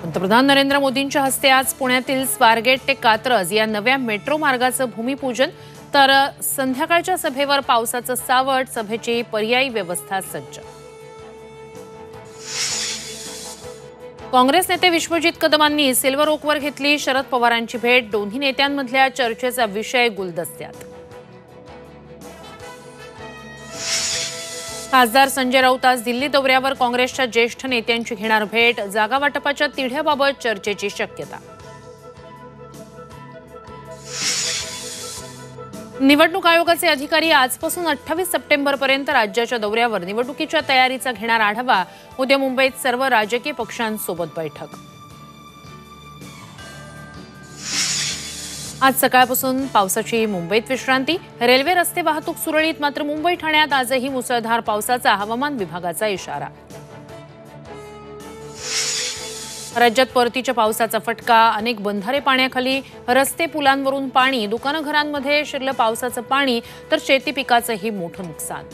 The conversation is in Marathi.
पंतप्रधान नरेंद्र मोदींच्या हस्ते आज पुण्यातील स्वारगेट ते कात्रज या नव्या मेट्रो मार्गाचं भूमिपूजन, तर संध्याकाळच्या सभेवर पावसाचं सावट, सभेची पर्यायी व्यवस्था सज्ज। काँग्रेस नेते विश्वजित कदमांनी सिल्वर ओकवर घेतली शरद पवारांची भेट, दोन्ही नेत्यांमधल्या चर्चेचा विषय गुलदस्त्यात। खासदार संजय राऊत आज दिल्ली दौऱ्यावर, काँग्रेसच्या ज्येष्ठ नेत्यांची घेणार भेट, जागा वाटपाच्या तिढ्याबाबत चर्चेची शक्यता। निवडणूक आयोगाचे अधिकारी आजपासून 28 सप्टेंबरपर्यंत राज्याच्या दौऱ्यावर, निवडणुकीच्या तयारीचा घेणार आढावा, उद्या मुंबईत सर्व राजकीय पक्षांसोबत बैठक। आज सकाळपासून पावसाची मुंबईत विश्रांती, रेल्वे रस्ते वाहतूक सुरळीत, मात्र मुंबई ठाण्यात आजही मुसळधार पावसाचा हवामान विभागाचा इशारा। राज्यात परतीच्या पावसाचा फटका, अनेक बंधारे पाण्याखाली, रस्ते पुलांवरून पाणी, दुकानं घरांमध्ये शिरलं पावसाचं पाणी, तर शेती पिकाचंही मोठं नुकसान।